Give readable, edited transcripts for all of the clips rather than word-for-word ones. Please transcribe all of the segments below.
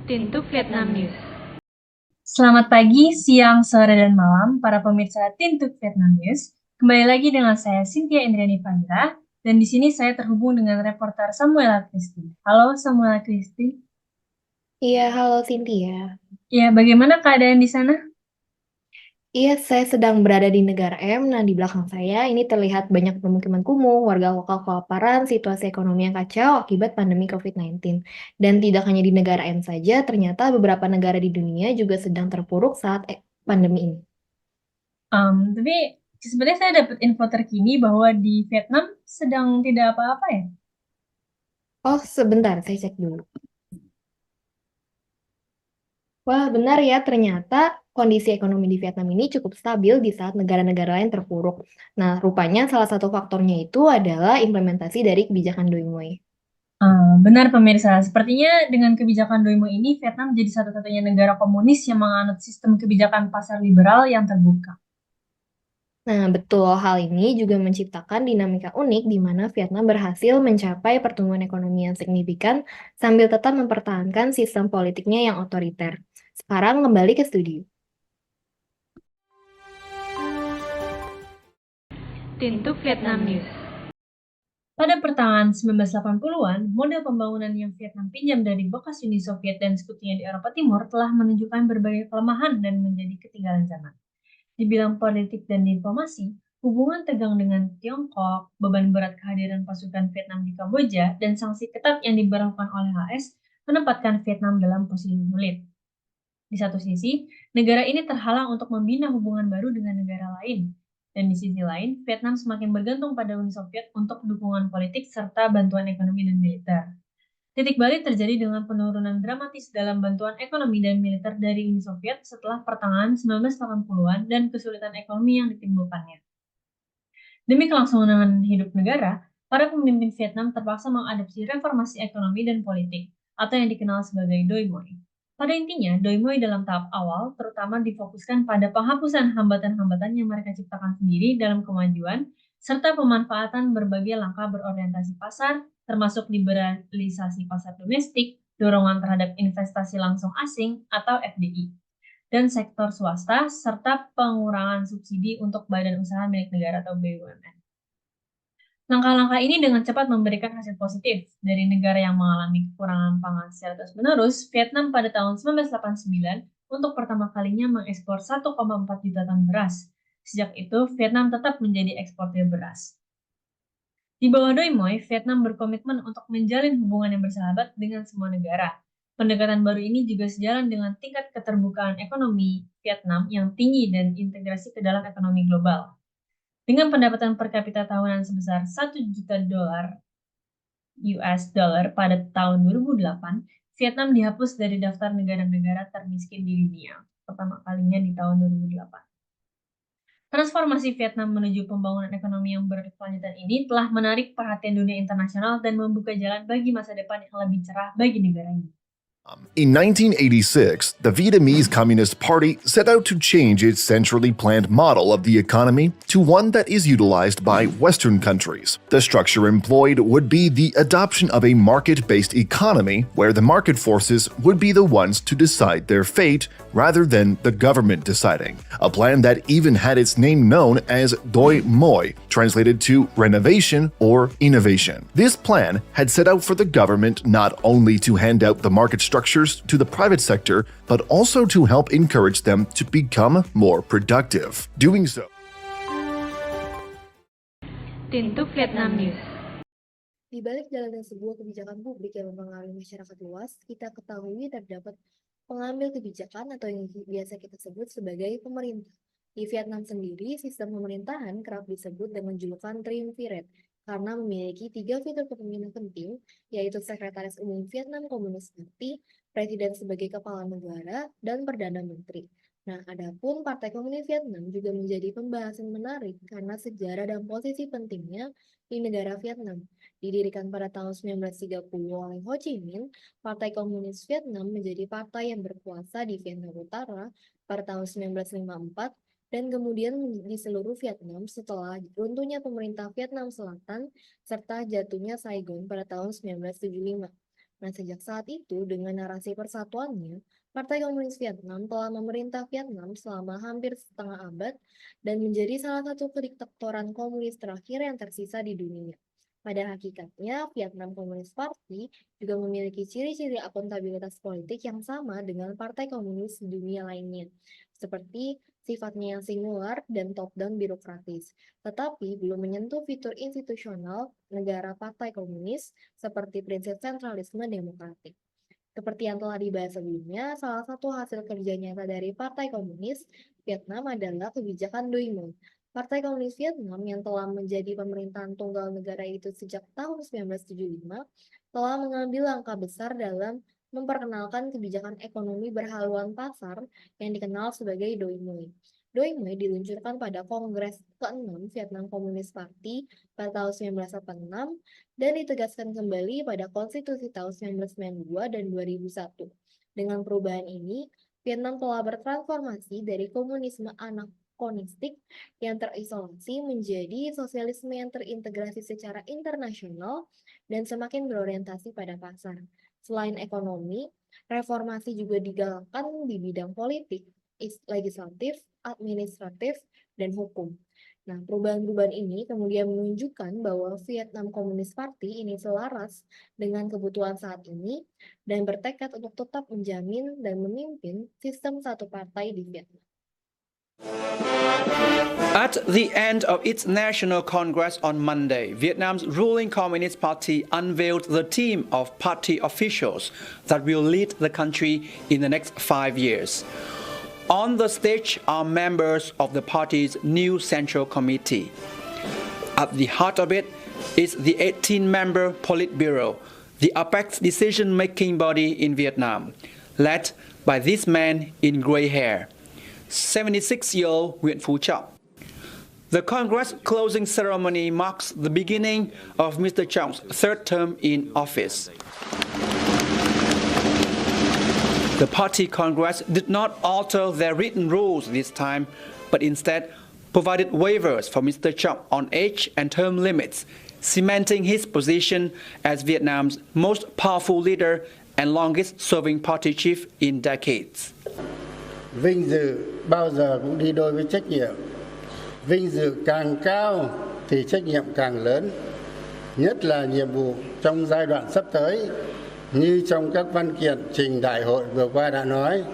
Tintu Vietnam News. Selamat pagi, siang, sore, dan malam para pemirsa Tintuk Vietnam News. Kembali lagi dengan saya Cynthia Indriani Fahira, dan di sini saya terhubung dengan reporter Samuela Christie. Halo Samuela Christie. Iya, halo Cynthia. Ya, bagaimana keadaan di sana? Iya, saya sedang berada di negara M. Nah, di belakang saya ini terlihat banyak pemukiman kumuh, warga lokal kelaparan, situasi ekonomi yang kacau akibat pandemi COVID-19. Dan tidak hanya di negara M saja, ternyata beberapa negara di dunia juga sedang terpuruk saat pandemi ini. Tapi sebenarnya saya dapat info terkini bahwa di Vietnam sedang tidak apa-apa ya. Oh, sebentar, saya cek dulu. Wah, benar ya, ternyata kondisi ekonomi di Vietnam ini cukup stabil di saat negara-negara lain terpuruk. Nah, rupanya salah satu faktornya itu adalah implementasi dari kebijakan Doi Moi. Benar pemirsa, sepertinya dengan kebijakan Doi Mo ini, Vietnam jadi satu-satunya negara komunis yang menganut sistem kebijakan pasar liberal yang terbuka. Nah, betul. Hal ini juga menciptakan dinamika unik di mana Vietnam berhasil mencapai pertumbuhan ekonomi yang signifikan sambil tetap mempertahankan sistem politiknya yang otoriter. Sekarang kembali ke studio. Tintu Vietnam News. Pada pertengahan 1980-an, model pembangunan yang Vietnam pinjam dari bekas Uni Soviet dan sekutunya di Eropa Timur telah menunjukkan berbagai kelemahan dan menjadi ketinggalan zaman. Di bidang politik dan diplomasi, hubungan tegang dengan Tiongkok, beban berat kehadiran pasukan Vietnam di Kamboja, dan sanksi ketat yang diberlakukan oleh AS menempatkan Vietnam dalam posisi sulit. Di satu sisi, negara ini terhalang untuk membina hubungan baru dengan negara lain, dan di sisi lain, Vietnam semakin bergantung pada Uni Soviet untuk dukungan politik serta bantuan ekonomi dan militer. Titik balik terjadi dengan penurunan dramatis dalam bantuan ekonomi dan militer dari Uni Soviet setelah pertengahan 1980-an dan kesulitan ekonomi yang ditimbulkannya. Demi kelangsungan hidup negara, para pemimpin Vietnam terpaksa mengadopsi reformasi ekonomi dan politik, atau yang dikenal sebagai Doi Moi. Pada intinya, Doi Moi dalam tahap awal terutama difokuskan pada penghapusan hambatan-hambatan yang mereka ciptakan sendiri dalam kemajuan, serta pemanfaatan berbagai langkah berorientasi pasar, termasuk liberalisasi pasar domestik, dorongan terhadap investasi langsung asing atau FDI, dan sektor swasta, serta pengurangan subsidi untuk badan usaha milik negara atau BUMN. Langkah-langkah ini dengan cepat memberikan hasil positif. Dari negara yang mengalami kekurangan pangan secara terus-menerus, Vietnam pada tahun 1989 untuk pertama kalinya mengekspor 1,4 juta ton beras. Sejak itu, Vietnam tetap menjadi eksportir beras. Di bawah Doi Moi, Vietnam berkomitmen untuk menjalin hubungan yang bersahabat dengan semua negara. Pendekatan baru ini juga sejalan dengan tingkat keterbukaan ekonomi Vietnam yang tinggi dan integrasi ke dalam ekonomi global. Dengan pendapatan per kapita tahunan sebesar 1 juta US dollar pada tahun 2008, Vietnam dihapus dari daftar negara-negara termiskin di dunia, pertama kalinya di tahun 2008. Transformasi Vietnam menuju pembangunan ekonomi yang berkelanjutan ini telah menarik perhatian dunia internasional dan membuka jalan bagi masa depan yang lebih cerah bagi negara ini. In 1986, the Vietnamese Communist Party set out to change its centrally planned model of the economy to one that is utilized by Western countries. The structure employed would be the adoption of a market-based economy where the market forces would be the ones to decide their fate rather than the government deciding. A plan that even had its name known as Doi Moi, translated to renovation or innovation. This plan had set out for the government not only to hand out the market structures to the private sector, but also to help encourage them to become more productive. Doing so. Tintu Vietnam News. Di balik jalannya sebuah kebijakan publik yang mempengaruhi masyarakat luas, kita ketahui terdapat pengambil kebijakan atau yang biasa kita sebut sebagai pemerintah. Di Vietnam sendiri, sistem pemerintahan kerap disebut dengan julukan triumvirat karena memiliki 3 fitur kepemimpinan penting, yaitu Sekretaris Umum Vietnam Komunis Party, Presiden sebagai kepala negara, dan Perdana Menteri. Nah, adapun Partai Komunis Vietnam juga menjadi pembahasan menarik karena sejarah dan posisi pentingnya di negara Vietnam. Didirikan pada tahun 1930 oleh Ho Chi Minh, Partai Komunis Vietnam menjadi partai yang berkuasa di Vietnam Utara pada tahun 1954 dan kemudian di seluruh Vietnam setelah runtuhnya pemerintah Vietnam Selatan serta jatuhnya Saigon pada tahun 1975. Nah, sejak saat itu, dengan narasi persatuannya, Partai Komunis Vietnam telah memerintah Vietnam selama hampir setengah abad dan menjadi salah satu kediktatoran komunis terakhir yang tersisa di dunia. Pada hakikatnya, Vietnam Communist Party juga memiliki ciri-ciri akuntabilitas politik yang sama dengan partai komunis di dunia lainnya, seperti sifatnya yang singular dan top-down birokratis, tetapi belum menyentuh fitur institusional negara partai komunis seperti prinsip sentralisme demokratik. Seperti yang telah dibahas sebelumnya, salah satu hasil kerja nyata dari Partai Komunis Vietnam adalah kebijakan Doi Moi. Partai Komunis Vietnam yang telah menjadi pemerintahan tunggal negara itu sejak tahun 1975 telah mengambil langkah besar dalam memperkenalkan kebijakan ekonomi berhaluan pasar yang dikenal sebagai Doi Moi. Doi Moi diluncurkan pada Kongres ke-6 Vietnam Communist Party pada tahun 1986 dan ditegaskan kembali pada Konstitusi tahun 1992 dan 2001. Dengan perubahan ini, Vietnam telah bertransformasi dari komunisme anakronistik yang terisolasi menjadi sosialisme yang terintegrasi secara internasional dan semakin berorientasi pada pasar. Selain ekonomi, reformasi juga digalakkan di bidang politik, legislatif, administratif, dan hukum. Nah, perubahan-perubahan ini kemudian menunjukkan bahwa Vietnam Communist Party ini selaras dengan kebutuhan saat ini dan bertekad untuk tetap menjamin dan memimpin sistem satu partai di Vietnam. At the end of its National Congress on Monday, Vietnam's ruling Communist Party unveiled the team of party officials that will lead the country in the next 5 years. On the stage are members of the party's new Central Committee. At the heart of it is the 18-member Politburo, the apex decision-making body in Vietnam, led by this man in gray hair, 76-year-old Nguyễn Phú Trọng. The Congress closing ceremony marks the beginning of Mr. Trọng third term in office. The party Congress did not alter their written rules this time, but instead provided waivers for Mr. Trọng on age and term limits, cementing his position as Vietnam's most powerful leader and longest-serving party chief in decades. Vinh dự bao giờ cũng đi đôi với trách nhiệm. Vinh dự càng cao thì trách nhiệm càng lớn, nhất là nhiệm vụ trong giai đoạn sắp tới. Như trong các văn kiện trình đại hội vừa qua đã nói,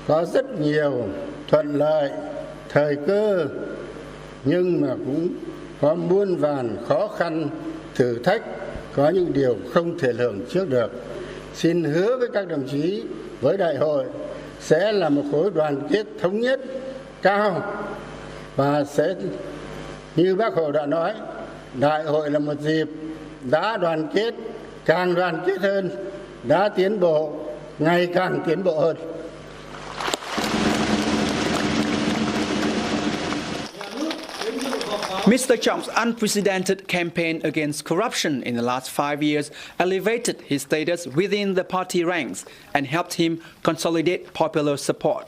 có rất nhiều thuận lợi, thời cơ, nhưng mà cũng có muôn vàn khó khăn, thử thách, có những điều không thể lường trước được. Xin hứa với các đồng chí, với đại hội sẽ là một khối đoàn kết thống nhất, cao, và sẽ, như Bác Hồ đã nói, đại hội là một dịp đã đoàn kết, càng đoàn kết hơn, đã tiến bộ, ngày càng tiến bộ hơn. Mr. Trọng unprecedented campaign against corruption in the last 5 years elevated his status within the party ranks and helped him consolidate popular support.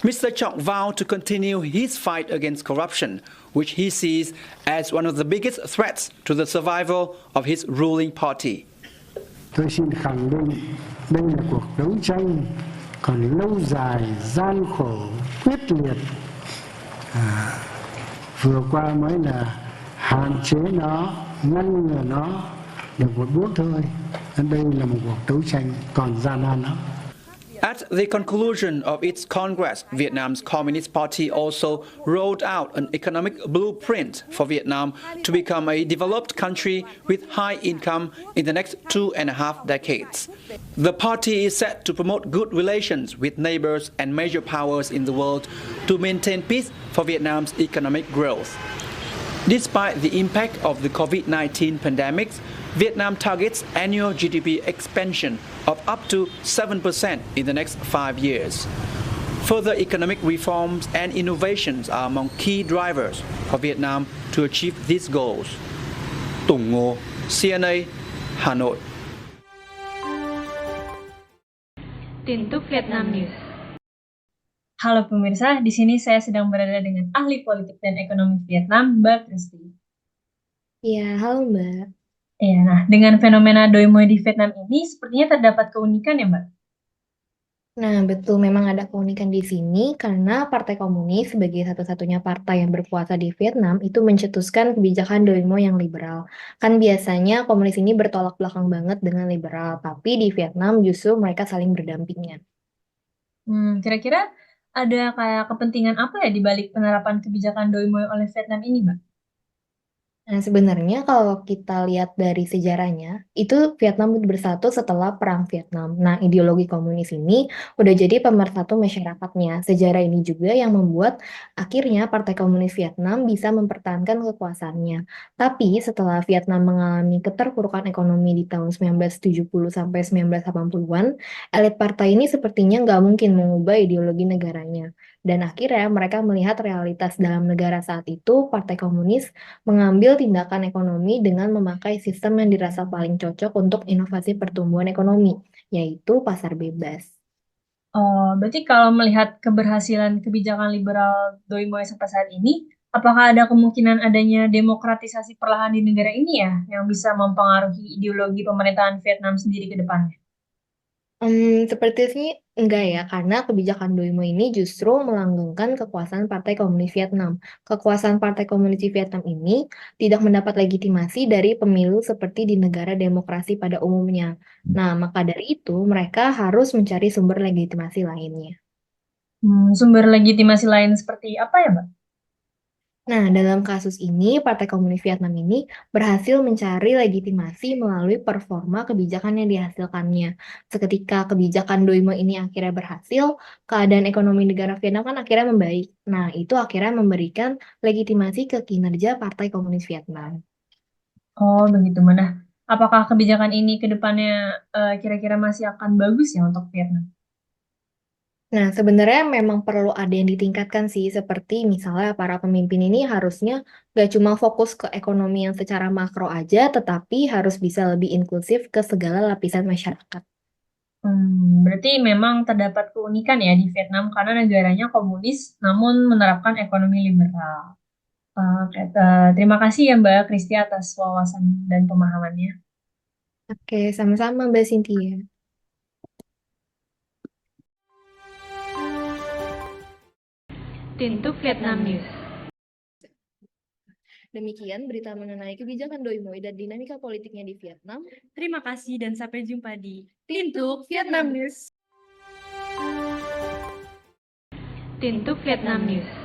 Mr. Trọng vowed to continue his fight against corruption, which he sees as one of the biggest threats to the survival of his ruling party. Tôi xin khẳng định đây là cuộc đấu tranh còn lâu dài, gian khổ, quyết liệt. Vừa qua mới là hạn chế nó, ngăn ngừa nó được một bước thôi. Đây là một cuộc đấu tranh còn gian nan lắm. At the conclusion of its Congress, Vietnam's Communist Party also rolled out an economic blueprint for Vietnam to become a developed country with high income in the next 2.5 decades. The party is set to promote good relations with neighbors and major powers in the world to maintain peace for Vietnam's economic growth. Despite the impact of the COVID-19 pandemic, Vietnam targets annual GDP expansion of up to 7% in the next 5 years. Further economic reforms and innovations are among key drivers for Vietnam to achieve these goals. Tùng Ngô, CNA, Hà Nội. Tin tức Vietnam News. Halo pemirsa, di sini saya sedang berada dengan ahli politik dan ekonomi Vietnam, Mbak Kristi. Ya, halo Mbak. Iya, nah dengan fenomena Doi Moi di Vietnam ini sepertinya terdapat keunikan ya, Mbak? Nah, betul memang ada keunikan di sini karena Partai Komunis sebagai satu-satunya partai yang berkuasa di Vietnam itu mencetuskan kebijakan Doi Mo yang liberal. Kan biasanya komunis ini bertolak belakang banget dengan liberal, tapi di Vietnam justru mereka saling berdampingan. Kira-kira ada kayak kepentingan apa ya di balik penerapan kebijakan Doi Moi oleh Vietnam ini, Mbak? Nah, sebenarnya kalau kita lihat dari sejarahnya, itu Vietnam bersatu setelah Perang Vietnam. Nah, ideologi komunis ini udah jadi pemersatu masyarakatnya. Sejarah ini juga yang membuat akhirnya Partai Komunis Vietnam bisa mempertahankan kekuasaannya. Tapi setelah Vietnam mengalami keterpurukan ekonomi di tahun 1970 sampai 1980-an, elit partai ini sepertinya nggak mungkin mengubah ideologi negaranya. Dan akhirnya mereka melihat realitas dalam negara saat itu, Partai Komunis mengambil tindakan ekonomi dengan memakai sistem yang dirasa paling cocok untuk inovasi pertumbuhan ekonomi, yaitu pasar bebas. Oh, berarti kalau melihat keberhasilan kebijakan liberal Doi Moi sampai saat ini, apakah ada kemungkinan adanya demokratisasi perlahan di negara ini ya, yang bisa mempengaruhi ideologi pemerintahan Vietnam sendiri ke depannya? Seperti sih enggak ya, karena kebijakan Doi Mo ini justru melanggengkan kekuasaan Partai Komunis Vietnam. Kekuasaan Partai Komunis Vietnam ini tidak mendapat legitimasi dari pemilu seperti di negara demokrasi pada umumnya. Nah, maka dari itu mereka harus mencari sumber legitimasi lainnya. Sumber legitimasi lain seperti apa ya, Mbak? Nah, dalam kasus ini, Partai Komunis Vietnam ini berhasil mencari legitimasi melalui performa kebijakan yang dihasilkannya. Seketika kebijakan Doi Mo ini akhirnya berhasil, keadaan ekonomi negara Vietnam kan akhirnya membaik. Nah, itu akhirnya memberikan legitimasi ke kinerja Partai Komunis Vietnam. Oh, begitu. Mana? Apakah kebijakan ini ke depannya kira-kira masih akan bagus ya untuk Vietnam? Nah, sebenarnya memang perlu ada yang ditingkatkan sih, seperti misalnya para pemimpin ini harusnya gak cuma fokus ke ekonomi yang secara makro aja, tetapi harus bisa lebih inklusif ke segala lapisan masyarakat. Berarti memang terdapat keunikan ya di Vietnam karena negaranya komunis namun menerapkan ekonomi liberal. Oke, terima kasih ya Mbak Kristi atas wawasan dan pemahamannya. Oke, sama-sama Mbak Cynthia. Tin tức Vietnam News. Demikian berita mengenai kebijakan Doi Moi dan dinamika politiknya di Vietnam. Terima kasih dan sampai jumpa di Pintu Vietnam News. Tin tức Vietnam News.